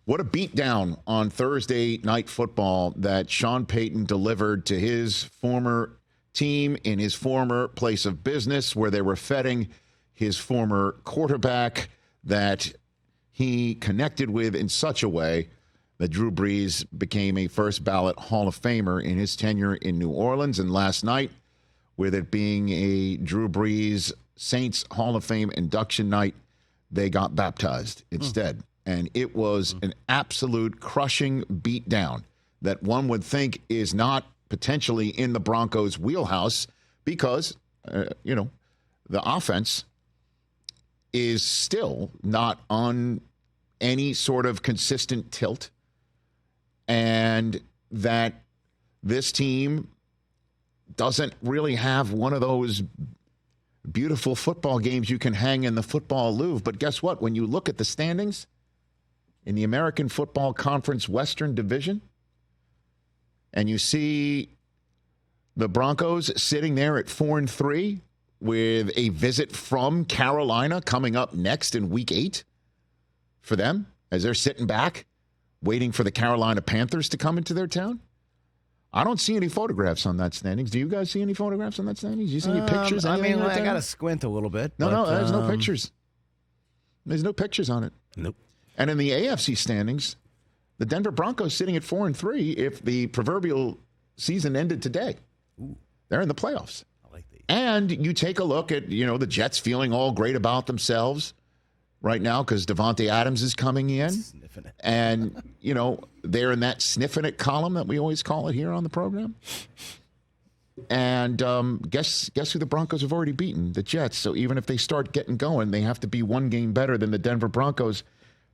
What a beatdown on Thursday Night Football that Sean Payton delivered to his former team in his former place of business, where they were feting his former quarterback that he connected with in such a way that Drew Brees became a first ballot Hall of Famer in his tenure in New Orleans. And last night, with it being a Drew Brees Saints Hall of Fame induction night, they got baptized instead. And it was an absolute crushing beatdown that one would think is not potentially in the Broncos' wheelhouse because, the offense is still not on any sort of consistent tilt. And that this team doesn't really have one of those beautiful football games you can hang in the football Louvre. But guess what? When you look at the standings in the American Football Conference Western Division, and you see the Broncos sitting there at 4-3 with a visit from Carolina coming up next in Week 8 for them, as they're sitting back waiting for the Carolina Panthers to come into their town. I don't see any photographs on that standings. Do you guys see any photographs on that standings? Do you see any pictures? I got to squint a little bit. No, there's no pictures. There's no pictures on it. Nope. And in the AFC standings, the Denver Broncos sitting at 4-3 if the proverbial season ended today. Ooh. They're in the playoffs. I like these. And you take a look at, the Jets feeling all great about themselves right now because Devontae Adams is coming in. Sniffing it. And, they're in that sniffing it column that we always call it here on the program. And guess who the Broncos have already beaten? The Jets. So even if they start getting going, they have to be one game better than the Denver Broncos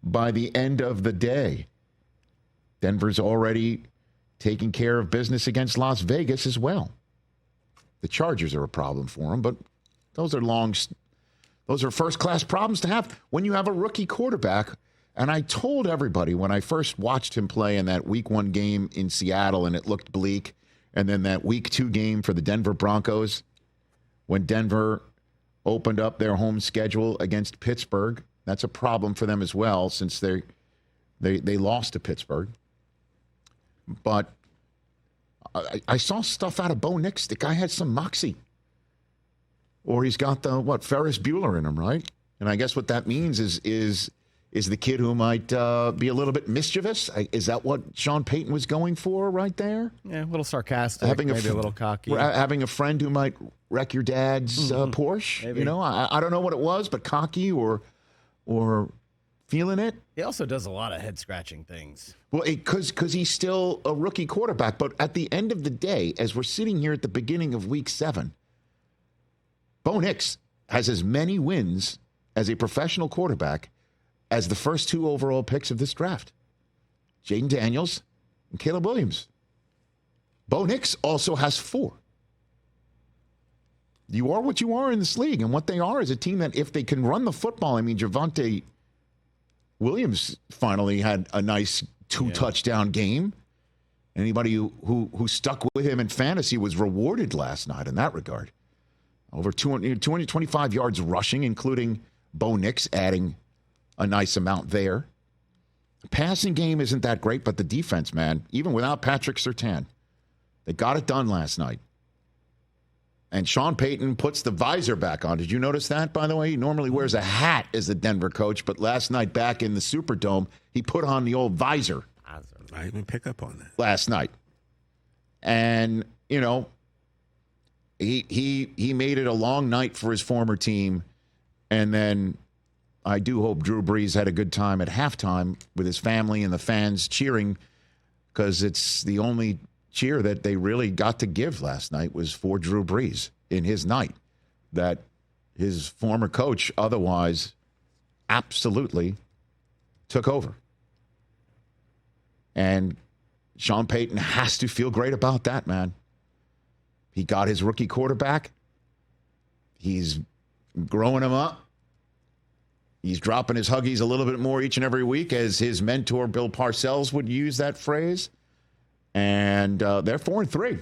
by the end of the day. Denver's already taking care of business against Las Vegas as well. The Chargers are a problem for them, but those are first-class problems to have when you have a rookie quarterback. And I told everybody when I first watched him play in that Week 1 game in Seattle and it looked bleak, and then that Week 2 game for the Denver Broncos when Denver opened up their home schedule against Pittsburgh. That's a problem for them as well since they lost to Pittsburgh. But I saw stuff out of Bo Nix. The guy had some moxie. Or he's got the, Ferris Bueller in him, right? And I guess what that means is the kid who might be a little bit mischievous. Is that what Sean Payton was going for right there? Yeah, a little sarcastic, maybe a little cocky. Having a friend who might wreck your dad's Porsche. Maybe. I don't know what it was, but cocky or feeling it. He also does a lot of head-scratching things. Well, because he's still a rookie quarterback. But at the end of the day, as we're sitting here at the beginning of Week 7, Bo Nix has as many wins as a professional quarterback as the first 2 overall picks of this draft, Jaden Daniels and Caleb Williams. Bo Nix also has 4. You are what you are in this league, and what they are is a team that if they can run the football, Javonte Williams finally had a nice 2-touchdown game. Anybody who stuck with him in fantasy was rewarded last night in that regard. Over 225 yards rushing, including Bo Nix adding a nice amount there. The passing game isn't that great, but the defense, man, even without Patrick Surtain, they got it done last night. And Sean Payton puts the visor back on. Did you notice that, by the way? He normally wears a hat as the Denver coach, but last night back in the Superdome, he put on the old visor. I didn't pick up on that. Last night. And, he made it a long night for his former team. And then I do hope Drew Brees had a good time at halftime with his family and the fans cheering, because it's the only cheer that they really got to give last night was for Drew Brees in his night that his former coach otherwise absolutely took over. And Sean Payton has to feel great about that, man. He got his rookie quarterback. He's growing him up. He's dropping his Huggies a little bit more each and every week, as his mentor Bill Parcells would use that phrase. And they're 4-3,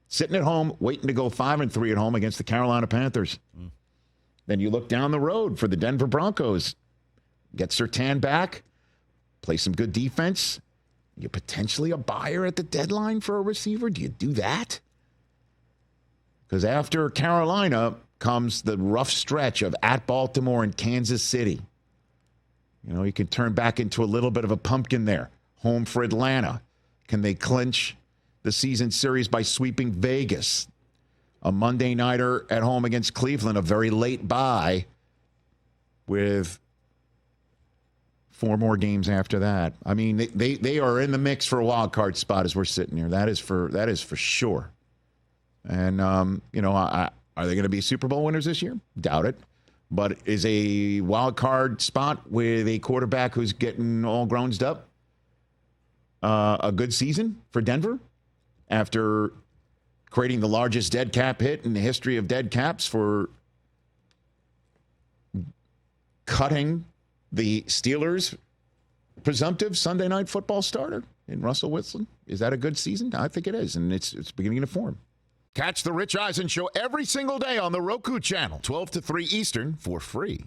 sitting at home, waiting to go 5-3 at home against the Carolina Panthers. Then you look down the road for the Denver Broncos. Get Surtain back, play some good defense. You're potentially a buyer at the deadline for a receiver. Do you do that? Because after Carolina comes the rough stretch of at Baltimore and Kansas City. You know, you can turn back into a little bit of a pumpkin there. Home for Atlanta. Can they clinch the season series by sweeping Vegas? A Monday nighter at home against Cleveland, a very late bye with 4 more games after that. I mean, they are in the mix for a wild card spot as we're sitting here. That is for sure. And, you know, are they going to be Super Bowl winners this year? Doubt it. But is a wild card spot with a quarterback who's getting all grown up a good season for Denver after creating the largest dead cap hit in the history of dead caps for cutting the Steelers' presumptive Sunday night football starter in Russell Wilson? Is that a good season? I think it is, and it's beginning to form. Catch the Rich Eisen Show every single day on the Roku Channel, 12 to 3 Eastern, for free.